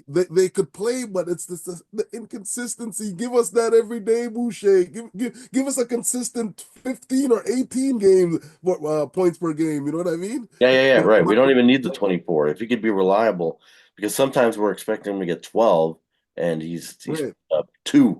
they could play, but it's the inconsistency. Give us that every day, Boucher. Give us a consistent 15 or 18 games points per game. You know what I mean? Yeah, right. We But don't even need the 24. If he could be reliable, because sometimes we're expecting him to get 12 and he's right. up two.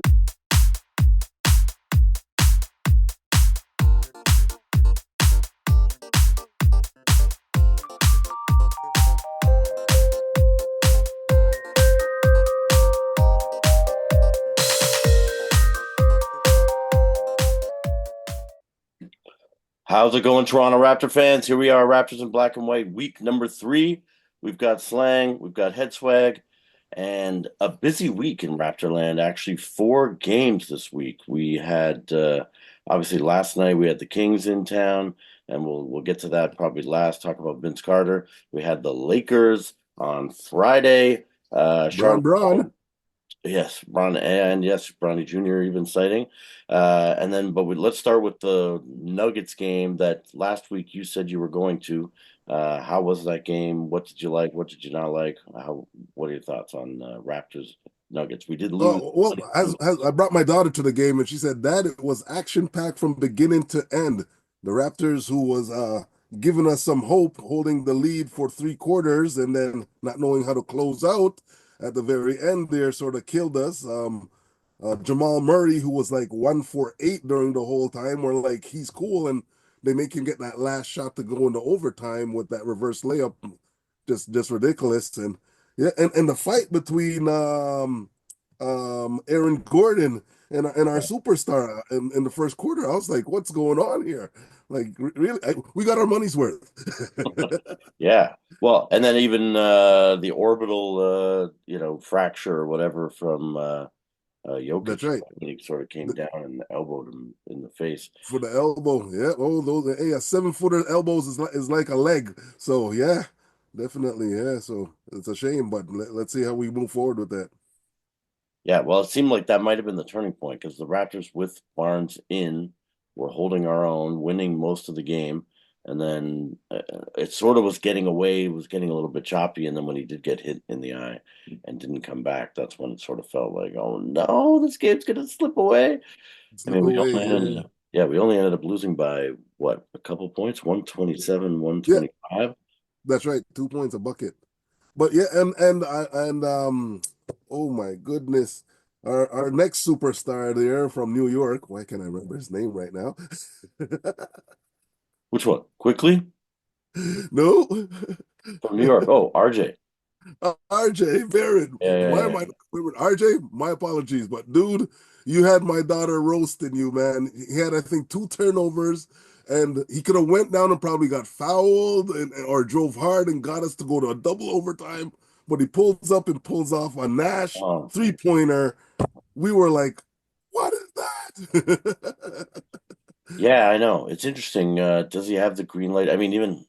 How's it going, Toronto Raptor fans? Here we are, Raptors in black and white, week number 3. We've got slang, we've got head swag, and a busy week in Raptorland. Actually, 4 games this week. We had obviously last night we had the Kings in town, and we'll get to that probably last. Talk about Vince Carter. We had the Lakers on Friday. Bron Charlotte. Bron. Yes, yes, Bronny Jr. even citing. And then, but let's start with the Nuggets game that last week you said you were going to. How was that game? What did you like? What did you not like? What are your thoughts on Raptors Nuggets? We did lose. Well, as I brought my daughter to the game, and she said that it was action packed from beginning to end. The Raptors, who was giving us some hope, holding the lead for 3 quarters, and then not knowing how to close out at the very end, there sort of killed us. Jamal Murray, who was like 1 for 8 during the whole time, were like he's cool, and they make him get that last shot to go into overtime with that reverse layup, just ridiculous. And yeah, and the fight between Aaron Gordon and our superstar in the first quarter, I was like, what's going on here? Like, really, we got our money's worth. Yeah. Well, and then even the orbital, fracture or whatever from That's Jokic. right. He sort of came The- down and elbowed him in the face. for the elbow, yeah. Oh, those, hey, a 7 footer elbows is like a leg. So yeah, definitely, yeah. So it's a shame, but let's see how we move forward with that. Yeah, well, it seemed like that might have been the turning point because the Raptors with Barnes in were holding our own, winning most of the game, and then it sort of was getting away, was getting a little bit choppy, and then when he did get hit in the eye and didn't come back, that's when it sort of felt like, oh no, this game's gonna slip away. I Slip mean, away, yeah. we only ended up losing by what, a couple points, 127, Yeah, 125. that's right. 2 points a bucket. But yeah, and oh my goodness, our next superstar there from New York. Why can't I remember his name right now? Which one? Quickly No, from New York. Oh, RJ. RJ Barrett. Why Yeah. am I not remembering RJ? My apologies, but dude, you had my daughter roasting you, man. He had, I think, 2 turnovers, and he could have went down and probably got fouled or drove hard and got us to go to a double overtime. But he pulls up and pulls off a Nash Oh, 3-pointer. We were like, what is that? yeah, I know. It's interesting. Does he have the green light? I mean, even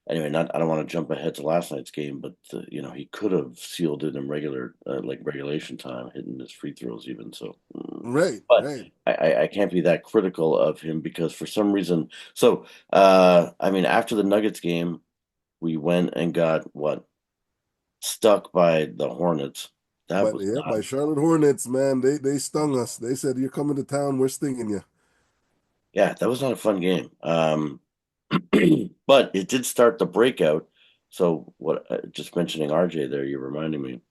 anyway, not I don't want to jump ahead to last night's game, but he could have sealed it in like regulation time, hitting his free throws even. So, Right, but right. I can't be that critical of him because for some reason, so I mean, after the Nuggets game, we went and got what stuck by the Hornets. That But was yeah, not, by Charlotte Hornets, man, they stung us. They said, you're coming to town, we're stinging you. yeah, that was not a fun game. But it did start the breakout. So what? Just mentioning RJ there, you're reminding me.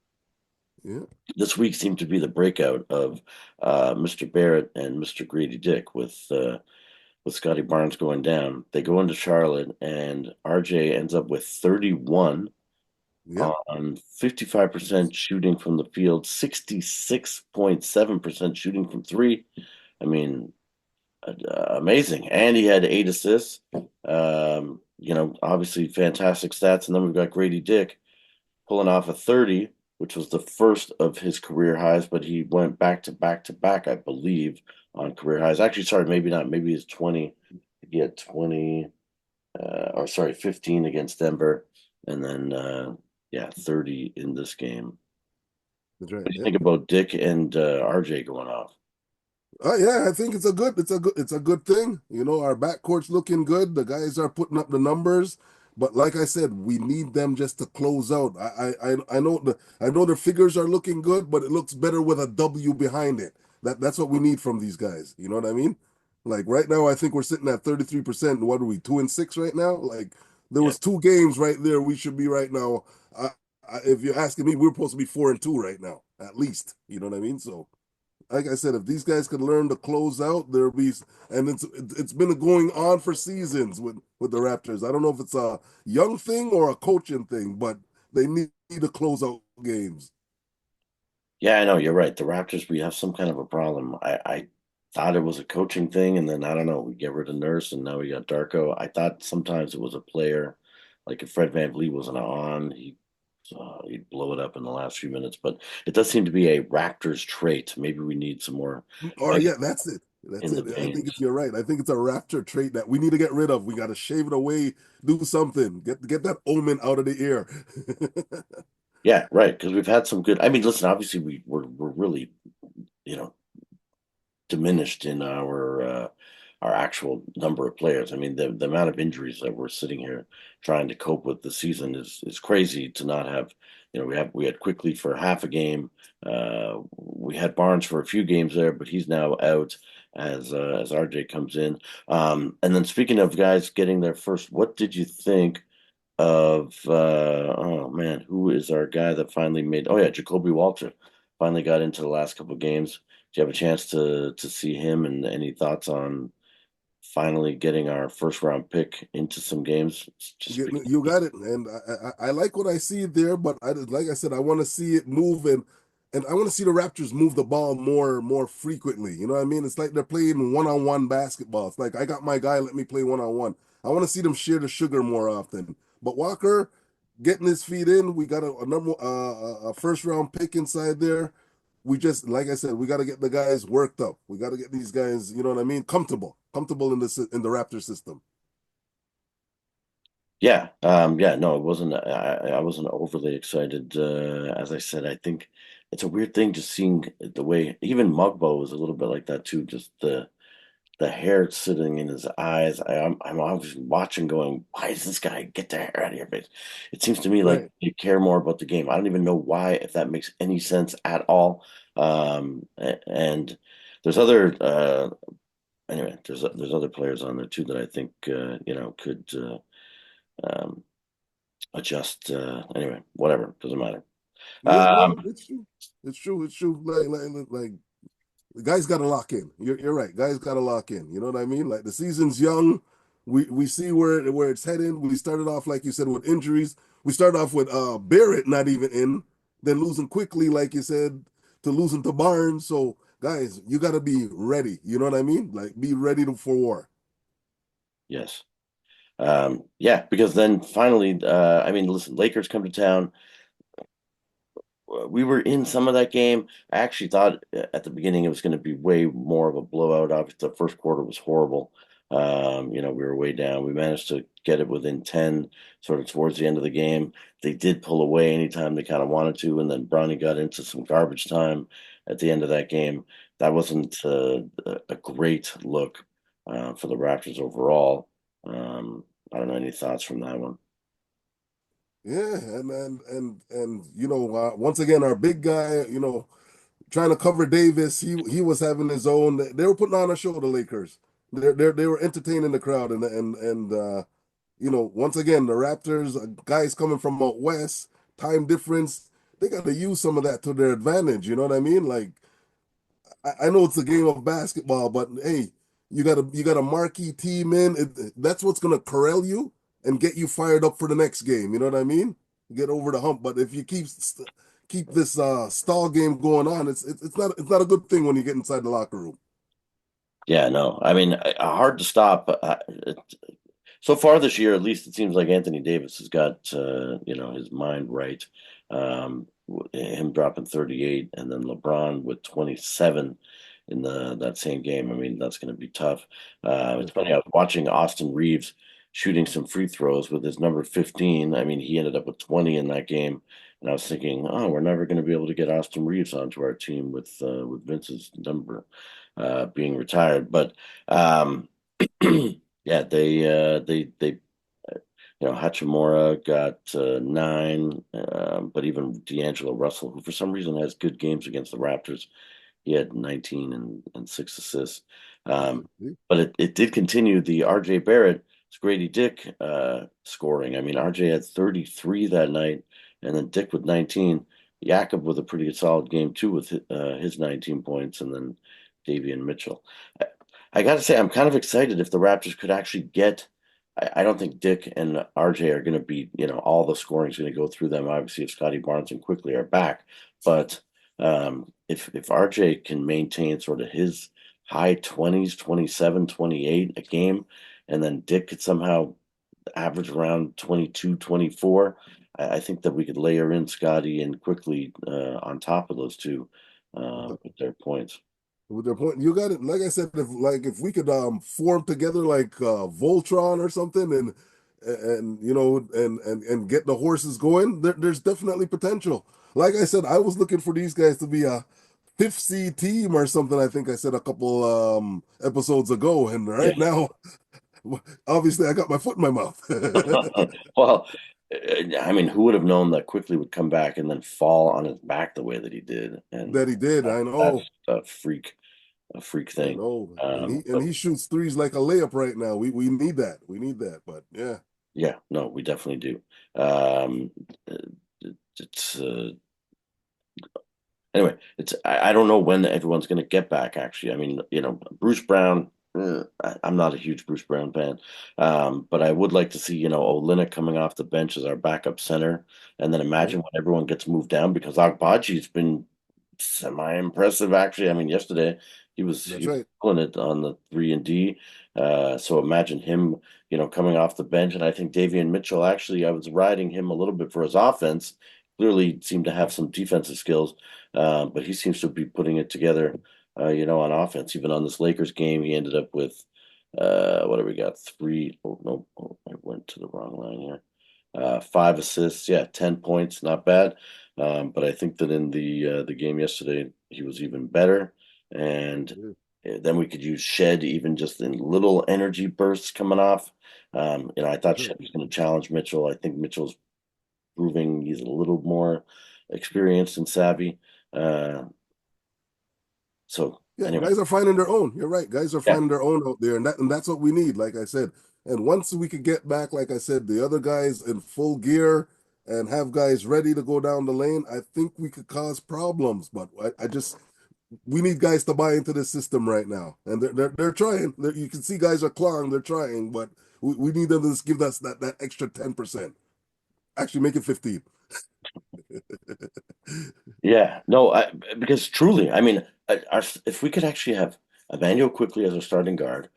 Yeah. This week seemed to be the breakout of Mr. Barrett and Mr. Greedy Dick with Scotty Barnes going down. They go into Charlotte, and RJ ends up with 31 Yep. on 55% shooting from the field, 66.7% shooting from three. I mean, amazing. And he had 8 assists. Obviously fantastic stats. And then we've got Grady Dick pulling off a 30, which was the first of his career highs, but he went back to back to back, I believe, on career highs. Actually, sorry, maybe not. Maybe it's 20. He had 20, or sorry, 15 against Denver. And then, yeah, 30 in this game. That's right. What do you Yep. think about Dick and RJ going off? Yeah, I think it's a good thing. Our backcourt's looking good. The guys are putting up the numbers. But like I said, we need them just to close out. I know their figures are looking good, but it looks better with a W behind it. That's what we need from these guys. You know what I mean? Like right now, I think we're sitting at 33%. What are we, 2-6 right now? Like there Yeah. was two games right there. We should be right now. If you're asking me, we're supposed to be 4-2 right now, at least. You know what I mean? So like I said, if these guys could learn to close out, there'll be, and it's been going on for seasons with the Raptors. I don't know if it's a young thing or a coaching thing, but they need to close out games. Yeah, I know you're right. The Raptors, we have some kind of a problem. I thought it was a coaching thing, and then I don't know. We get rid of Nurse, and now we got Darko. I thought sometimes it was a player, like if Fred VanVleet wasn't on, he'd blow it up in the last few minutes. But it does seem to be a Raptors trait. Maybe we need some more Or X yeah, that's it. That's in the it. I paint. think you're right. I think it's a Raptor trait that we need to get rid of. We got to shave it away, do something, get that omen out of the air. Yeah, right. Because we've had some good. I mean, listen, obviously we're really you know diminished in our actual number of players. I mean, the amount of injuries that we're sitting here trying to cope with the season is crazy to not have. We had Quickly for half a game. We had Barnes for a few games there, but he's now out as RJ comes in. And then speaking of guys getting their first, what did you think of oh man, who is our guy that finally made? Oh yeah, Jacoby Walter finally got into the last couple of games. Do you have a chance to see him, and any thoughts on finally getting our first round pick into some games? Just You got it, and I like what I see there, but like I said, I want to see it move, and I want to see the Raptors move the ball more frequently. You know what I mean? It's like they're playing one-on-one basketball. It's like I got my guy, let me play one-on-one. I want to see them share the sugar more often. But Walker getting his feet in, we got a first round pick inside there. We just like I said, we got to get the guys worked up. We got to get these guys, you know what I mean, comfortable in the Raptor system. yeah, yeah. No, it wasn't. I wasn't overly excited. As I said, I think it's a weird thing just seeing the way even Mugbo was a little bit like that too. Just the hair sitting in his eyes. I'm obviously watching, going, why is this guy get the hair out of your face? It seems to me like Right. they care more about the game. I don't even know why, if that makes any sense at all. And there's other anyway, there's other players on there too that I think could um, adjust. Anyway, whatever, doesn't matter. Yeah, no, Um, it's true. It's true. It's true. Like the guys got to lock in. You're right. Guys got to lock in. You know what I mean? Like the season's young. We see where it's heading. We started off like you said with injuries. We started off with Barrett not even in, then losing quickly, like you said, to losing to Barnes. So guys, you got to be ready. You know what I mean? Like be ready for war. yes. Yeah, because then finally, I mean, listen, Lakers come to town. We were in some of that game. I actually thought at the beginning it was going to be way more of a blowout. Obviously, the first quarter was horrible. We were way down. We managed to get it within 10, sort of towards the end of the game. They did pull away anytime they kind of wanted to, and then Bronny got into some garbage time at the end of that game. That wasn't a great look for the Raptors overall. I don't know, any thoughts from that one? Yeah, and once again, our big guy, trying to cover Davis. He was having his own. They were putting on a show. The Lakers. They were entertaining the crowd, and once again, the Raptors, guys coming from out west, time difference. They got to use some of that to their advantage. You know what I mean? Like I know it's a game of basketball, but hey, you got a marquee team in. That's what's gonna corral you and get you fired up for the next game. You know what I mean? Get over the hump. But if you keep this stall game going on, it's not a good thing when you get inside the locker room. Yeah, no. I mean, hard to stop. So far this year, at least, it seems like Anthony Davis has got his mind right. Him dropping 38, and then LeBron with 27 in the that same game. I mean, that's going to be tough. It's funny. I was watching Austin Reeves shooting some free throws with his number 15. I mean, he ended up with 20 in that game, and I was thinking, oh, we're never going to be able to get Austin Reeves onto our team with Vince's number being retired. But um, yeah, they Hachimura got 9, but even D'Angelo Russell, who for some reason has good games against the Raptors, he had 19 and 6 assists. Um, but it did continue the RJ Barrett, it's Grady Dick scoring. I mean, RJ had 33 that night, and then Dick with 19. Jakob with a pretty solid game too with his 19 points, and then Davion Mitchell. I, I got to say, I'm kind of excited if the Raptors could actually get. I don't think Dick and RJ are going to be, all the scoring is going to go through them. Obviously, if Scotty Barnes and quickly are back, but if RJ can maintain sort of his high 20s, 27, 28 a game, and then Dick could somehow average around 22, 24, I think that we could layer in Scotty and quickly on top of those two with their points. With their point, you got it. Like I said, if we could form together like Voltron or something, and get the horses going, there's definitely potential. Like I said, I was looking for these guys to be a fifth seed team or something. I think I said a couple episodes ago, and Yeah. right now, obviously, I got my foot in my mouth. Well, I mean, who would have known that quickly would come back and then fall on his back the way that he did? And That he did. I that's know. a freak I thing. know. And he and But he shoots threes like a layup right now. We need that. We need that. But yeah. yeah, no, we definitely do. Um, it's Anyway, I don't know when everyone's going to get back. Actually, I mean, Bruce Brown. I'm not a huge Bruce Brown fan, but I would like to see Olynyk coming off the bench as our backup center, and then Yeah, imagine when everyone gets moved down because Agbaji's been semi-impressive. Actually, I mean, yesterday he was that's he was right. killing it on the 3 and D. So imagine him, coming off the bench, and I think Davion Mitchell. Actually, I was riding him a little bit for his offense. Clearly, seemed to have some defensive skills. But he seems to be putting it together, on offense. Even on this Lakers game, he ended up with what do we got? Three. Oh no, I went to the wrong line here. 5 assists, yeah, 10 points, not bad. But I think that in the game yesterday, he was even better. And Yeah, then we could use Shed even just in little energy bursts coming off. I thought that's right. Shed was going to challenge Mitchell. I think Mitchell's proving he's a little more experienced and savvy. Uh, so Yeah, anyway, guys are finding their own. You're right. Guys are yeah, finding their own out there, and that's what we need. Like I said, and once we could get back, like I said, the other guys in full gear and have guys ready to go down the lane, I think we could cause problems. But I just we need guys to buy into the system right now, and they're trying. You can see guys are clawing. They're trying, but we need them to just give us that extra 10%. Actually, make it 15. yeah. No, because truly, I mean, if we could actually have Emmanuel quickly as a starting guard,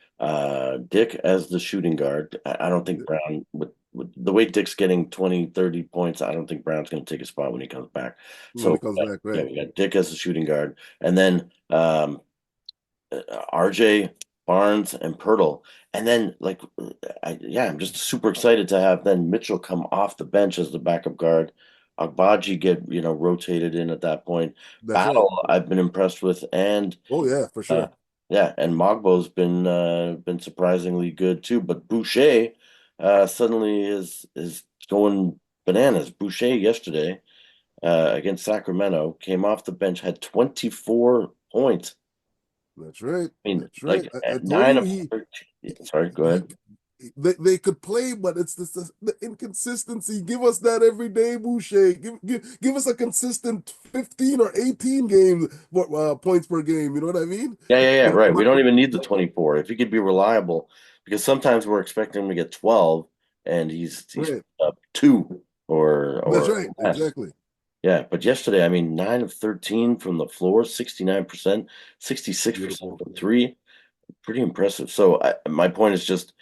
Dick as the shooting guard, I don't think Brown with the way Dick's getting 20, 30 points, I don't think Brown's going to take a spot when he comes back. When he So comes back, yeah, right? we got Dick as the shooting guard, and then RJ Barnes and Pirtle. And then I'm just super excited to have then Mitchell come off the bench as the backup guard. Agbaji get, rotated in at that point. That's right. Battle I've been impressed with. And Oh yeah, for uh sure. yeah, and Mogbo's been surprisingly good too. But Boucher suddenly is going bananas. Boucher yesterday against Sacramento came off the bench, had 24 points. That's right. I mean, That's right. like I at told nine you of 13. Sorry, go ahead. they could play, but it's the inconsistency. Give us that every day, Boucher. Give us a consistent 15 or 18 games points per game. You know what I mean? Yeah, But right. We but don't even need the 24. If he could be reliable, because sometimes we're expecting him to get 12 and he's right. up 2 That's or right. less. Exactly. Yeah, but yesterday, I mean, 9 of 13 from the floor, 69%, 66% Beautiful. from three. Pretty impressive. So my point is just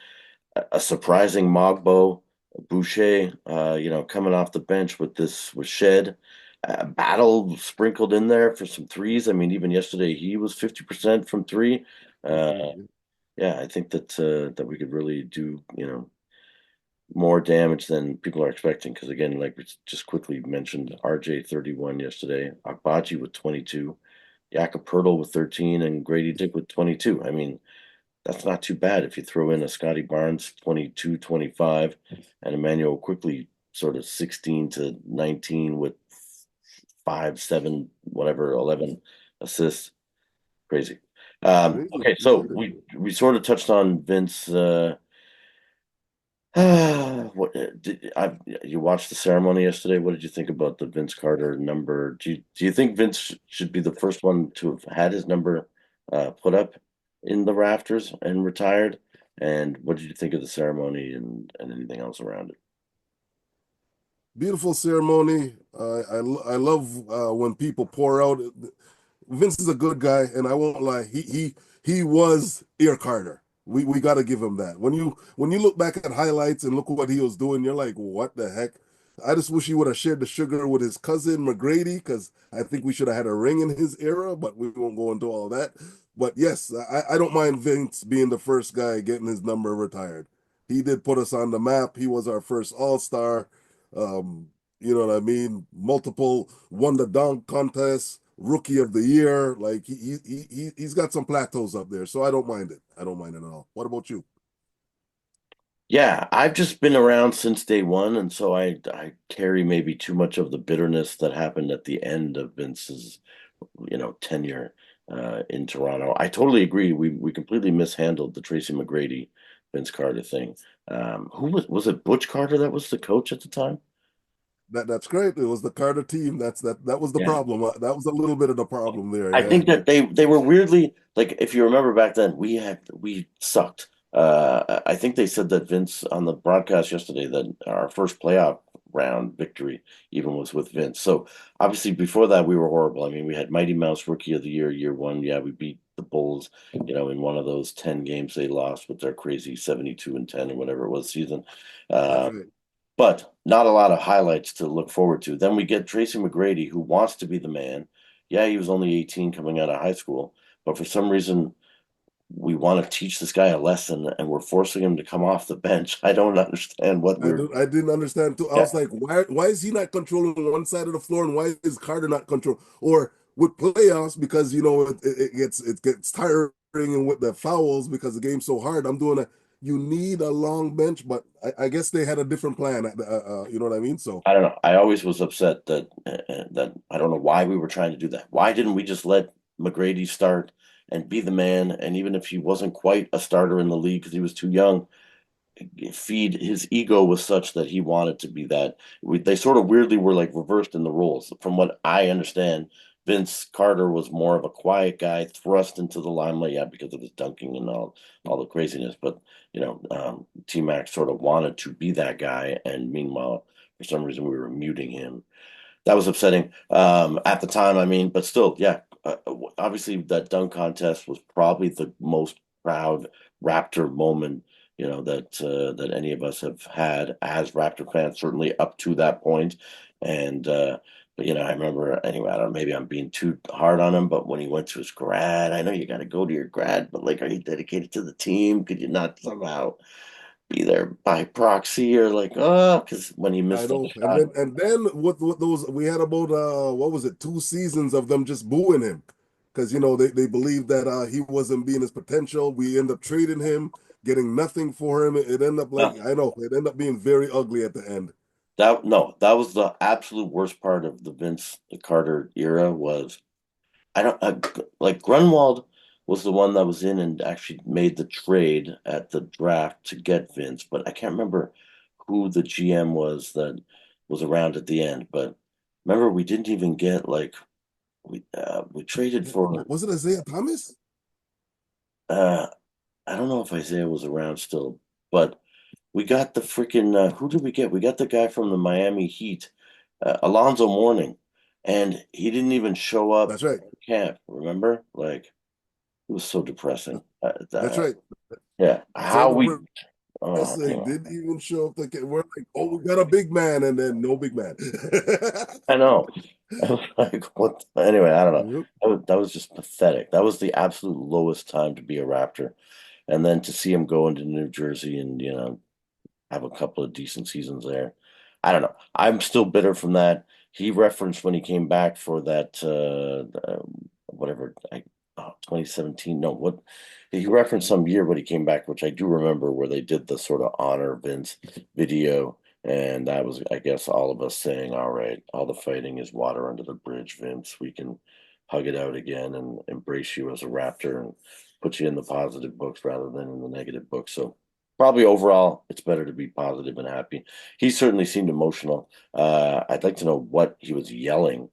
a surprising Mogbo, Boucher, coming off the bench with this with Shed. Battle sprinkled in there for some threes. I mean, even yesterday he was 50% from three. Uh, yeah, I think that we could really do, more damage than people are expecting. Because again, like we just quickly mentioned, RJ 31 yesterday, Akbaji with 22, Jakob Pertl with 13, and Grady Dick with 22. I mean, that's not too bad if you throw in a Scotty Barnes 22, 25, and Emmanuel quickly sort of 16 to 19 with 5, 7, whatever, 11 assists. Crazy. Crazy, Okay, so crazy. we sort of touched on Vince. What you watched the ceremony yesterday? What did you think about the Vince Carter number? Do you think Vince should be the first one to have had his number put up in the rafters and retired? And what did you think of the ceremony and anything else around it? Beautiful ceremony. I love when people pour out. Vince is a good guy, and I won't lie. He was Ear Carter. We got to give him that. When you look back at highlights and look what he was doing, you're like, what the heck? I just wish he would have shared the sugar with his cousin McGrady, because I think we should have had a ring in his era, but we won't go into all that. But yes, I don't mind Vince being the first guy getting his number retired. He did put us on the map. He was our first All-Star. Um, you know what I mean? Multiple won the dunk contest, rookie of the year. Like he's got some plateaus up there, so I don't mind it. I don't mind it at all. What about you? Yeah, I've just been around since day one, and so I carry maybe too much of the bitterness that happened at the end of Vince's tenure in Toronto. I totally agree. We completely mishandled the Tracy McGrady Vince Carter thing. Who was it Butch Carter that was the coach at the time? That's great. It was the Carter team. That was the Yeah. problem. That was a little bit of the problem there. I Yeah, think that they were weirdly like if you remember back then we sucked. I think they said that Vince on the broadcast yesterday that our first playoff round victory even was with Vince. So obviously before that we were horrible. I mean we had Mighty Mouse Rookie of the Year one. Yeah, we beat the Bulls, in one of those 10 games they lost with their crazy 72 and 10 or whatever it was season. that's Uh, right. but not a lot of highlights to look forward to. Then we get Tracy McGrady, who wants to be the man. Yeah, he was only 18 coming out of high school, but for some reason, we want to teach this guy a lesson and we're forcing him to come off the bench. I don't understand what we're. I didn't understand too. I Yeah, was like, why is he not controlling one side of the floor, and why is Carter not control? Or with playoffs, because it gets tiring, and with the fouls because the game's so hard. I'm doing a You need a long bench, but I guess they had a different plan. You know what I mean? So I don't know. I always was upset that I don't know why we were trying to do that. Why didn't we just let McGrady start and be the man? And even if he wasn't quite a starter in the league because he was too young, feed his ego was such that he wanted to be that. They sort of weirdly were like reversed in the roles. From what I understand, Vince Carter was more of a quiet guy thrust into the limelight, yeah, because of his dunking and all the craziness. But T Mac sort of wanted to be that guy, and meanwhile, for some reason, we were muting him. That was upsetting at the time. I mean, but still, yeah. Obviously, that dunk contest was probably the most proud Raptor moment, that any of us have had as Raptor fans, certainly up to that point. And but I remember anyway. I don't know. Maybe I'm being too hard on him, but when he went to his grad, I know you got to go to your grad, but like, are you dedicated to the team? Could you not somehow be there by proxy or like, oh, because when he I missed that know. And shot. then what those we had about what was it, 2 seasons of them just booing him. Because they believed that he wasn't being his potential. We end up trading him, getting nothing for him. It ended up like No, I know, it ended up being very ugly at the end. that no, that was the absolute worst part of the Vince Carter era was I don't like Grunwald was the one that was in and actually made the trade at the draft to get Vince, but I can't remember who the GM was that was around at the end. But remember, we didn't even get like we traded for Was it Isaiah Thomas? uh I don't know if Isaiah was around still, but we got the freaking who did we get? We got the guy from the Miami Heat, Alonzo Mourning, and he didn't even show up That's right. at camp. Remember? Like it was so depressing. That's right. Yeah, So how we depressing. anyway. Didn't even show up. We're like, oh, we got a big man, and then no big man. I know. I was like, what? Anyway, I don't know. Yep. That was just pathetic. That was the absolute lowest time to be a Raptor, and then to see him go into New Jersey and have a couple of decent seasons there. I don't know. I'm still bitter from that. He referenced when he came back for that whatever 2017. No, what he referenced some year when he came back, which I do remember, where they did the sort of honor Vince video, and that was, I guess, all of us saying, "All right, all the fighting is water under the bridge, Vince. We can hug it out again and embrace you as a Raptor and put you in the positive books rather than in the negative books." So probably overall, it's better to be positive and happy. He certainly seemed emotional. I'd like to know what he was yelling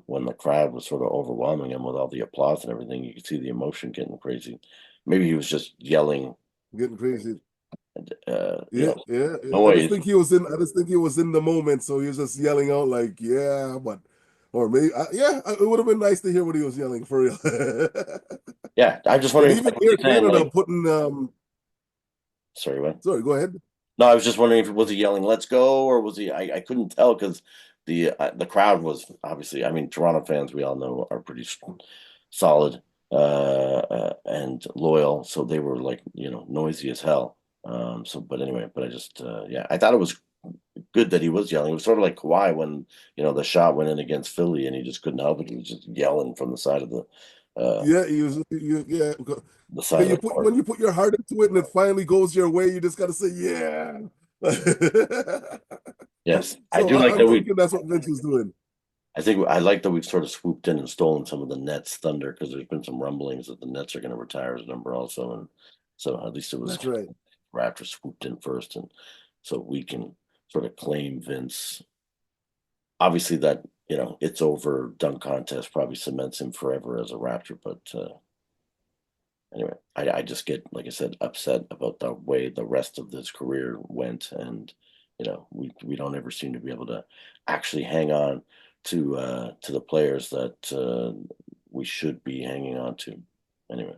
when the crowd was sort of overwhelming him with all the applause and everything. You could see the emotion getting crazy. Maybe he was just yelling, Getting crazy. you Yeah, know, yeah, yeah. I just noise. think he was in. I just think he was in the moment, so he was just yelling out like, "Yeah," but or maybe, yeah, it would have been nice to hear what he was yelling for real. Yeah, I'm just And wondering, even like, was Air he saying Canada like, putting, sorry, what? sorry, go ahead. No, I was just wondering if was he yelling "Let's go" or was he? I couldn't tell because the crowd was obviously. I mean, Toronto fans we all know are pretty solid and loyal, so they were like noisy as hell. So, but anyway, but I just yeah, I thought it was good that he was yelling. It was sort of like Kawhi when the shot went in against Philly and he just couldn't help it. He was just yelling from uh, Yeah, he was. Yeah, the side because of the court. when you put your heart into it and it finally goes your way, you just got to say, "Yeah." Yes, I So do like I'm that we. thinking that's what Vince was doing. I think I like that we've sort of swooped in and stolen some of the Nets' thunder because there's been some rumblings that the Nets are going to retire his number also, and so at least it was That's right. Raptors swooped in first, and so we can sort of claim Vince. Obviously, that it's over dunk contest probably cements him forever as a Raptor, but anyway, I just get, like I said, upset about the way the rest of this career went, and we don't ever seem to be able to actually hang on to the players that we should be hanging on to. Anyway,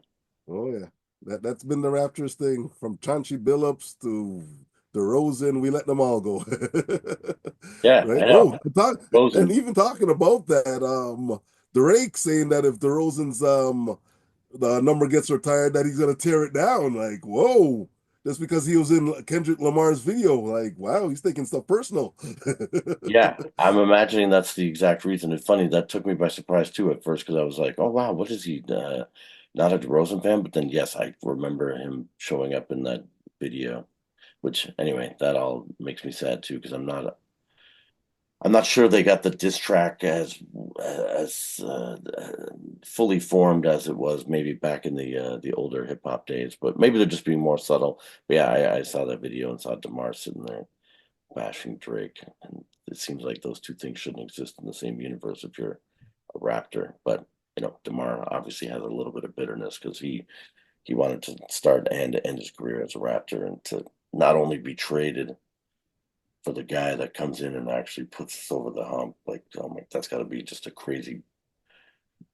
Oh yeah, that's been the Raptors thing from Chauncey Billups to DeRozan. We let them all go, yeah, right? I know. Oh, and Rosen, even talking about that, Drake saying that if DeRozan's the number gets retired, that he's gonna tear it down. Like, whoa! Just because he was in Kendrick Lamar's video, like, wow, he's taking stuff personal. yeah, I'm imagining that's the exact reason. It's funny that took me by surprise too at first because I was like, oh wow, what is he? Not a DeRozan fan, but then yes, I remember him showing up in that video. Which anyway, that all makes me sad too because I'm not sure they got the diss track as fully formed as it was maybe back in the older hip hop days, but maybe they're just being more subtle. But yeah, I saw that video and saw Demar sitting there bashing Drake, and it seems like those two things shouldn't exist in the same universe if you're a Raptor. But Demar obviously has a little bit of bitterness because he wanted to start and end his career as a Raptor and to not only be traded for the guy that comes in and actually puts us over the hump. Like, oh my, that's got to be just a crazy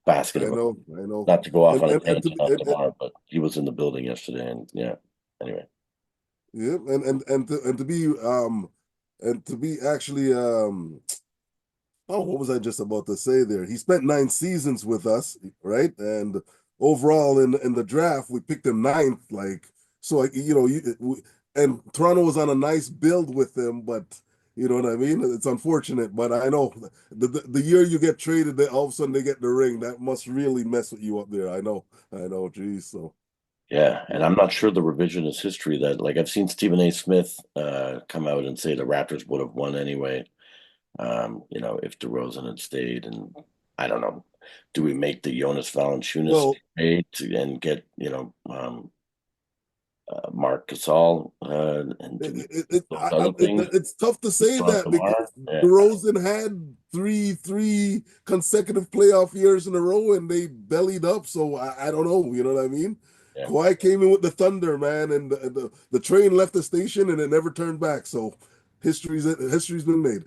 basket I of. know, I know, Not to go off on a and to tangent be, on tomorrow, but he was in the building yesterday, and yeah. Anyway, yeah, and to be actually oh, what was I just about to say there? He spent 9 seasons with us, right? And overall in the draft, we picked him ninth. Like, so, like, and Toronto was on a nice build with him, but you know what I mean? It's unfortunate, but I know the year you get traded, all of a sudden they get the ring. That must really mess with you up there. I know, geez. So, yeah, and yeah, I'm not sure the revisionist history that like I've seen Stephen A. Smith come out and say the Raptors would have won anyway. If DeRozan had stayed, and I don't know, do we make the Jonas Valanciunas well, trade and get Mark Gasol and do those other things? it's tough to We say still have that Demar. because Yeah, DeRozan had three consecutive playoff years in a row and they bellied up. So I don't know. You know what I mean? yeah. Kawhi came in with the thunder, man, and the train left the station and it never turned back. So history's been made.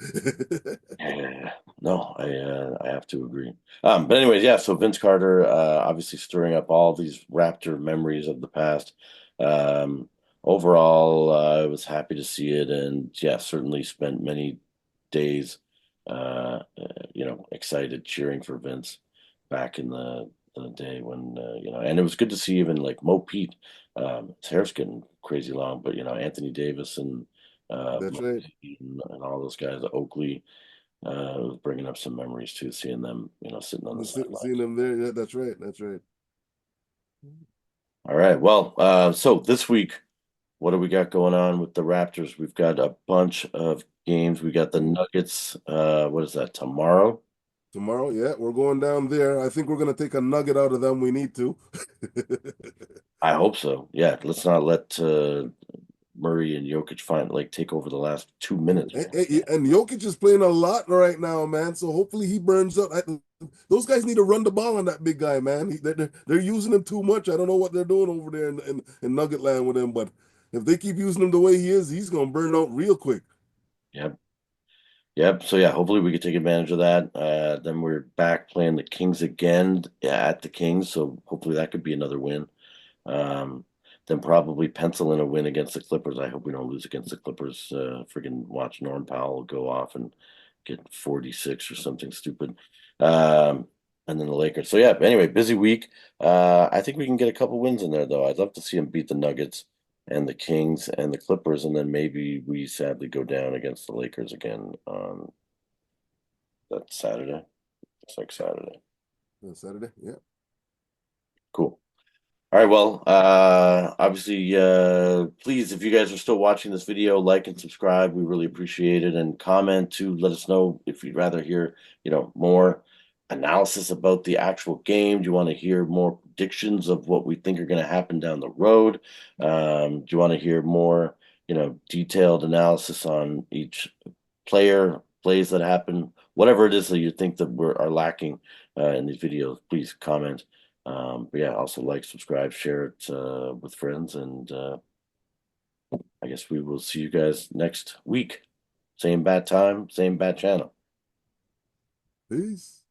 Yeah, no, I have to agree. But anyways, yeah. So Vince Carter, obviously stirring up all these Raptor memories of the past. Um, Overall, I was happy to see it, and yeah, certainly spent many days, excited cheering for Vince back in the day when and it was good to see even like Mo Pete. His hair's getting crazy long, but Anthony Davis and That's Mo right. Pete and all those guys, Oakley. It was bringing up some memories too, seeing them, sitting on the Seeing sidelines. him there, yeah, that's right. That's right. All right. Well, so this week, what do we got going on with the Raptors? We've got a bunch of games. We got the Nuggets. What is that, tomorrow? Tomorrow, yeah, we're going down there. I think we're gonna take a nugget out of them. We need to. I hope so. Yeah, let's not let Murray and Jokic take over the last 2 minutes. And Jokic is playing a lot right now, man. So hopefully he burns up. Those guys need to run the ball on that big guy, man. They're using him too much. I don't know what they're doing over there in Nugget Land with him, but if they keep using him the way he is, he's gonna burn out real quick. Yep. Yep. So yeah, hopefully we can take advantage of that. Then we're back playing the Kings again, yeah, at the Kings. So hopefully that could be another win. Um, then probably pencil in a win against the Clippers. I hope we don't lose against the Clippers. Freaking watch Norm Powell go off and get 46 or something stupid. Um, and then the Lakers. So yeah, anyway, busy week. I think we can get a couple wins in there though. I'd love to see them beat the Nuggets and the Kings and the Clippers, and then maybe we sadly go down against the Lakers again on that Saturday. It's like Saturday. Saturday, yeah. Cool. All right, well, obviously, please, if you guys are still watching this video, like and subscribe. We really appreciate it. And comment to let us know if you'd rather hear, more analysis about the actual game. Do you want to hear more predictions of what we think are going to happen down the road? Do you want to hear more, detailed analysis on each player, plays that happen, whatever it is that you think that are lacking in these videos, please comment. But yeah, also like, subscribe, share it with friends, and I guess we will see you guys next week. Same bad time, same bad channel. Peace.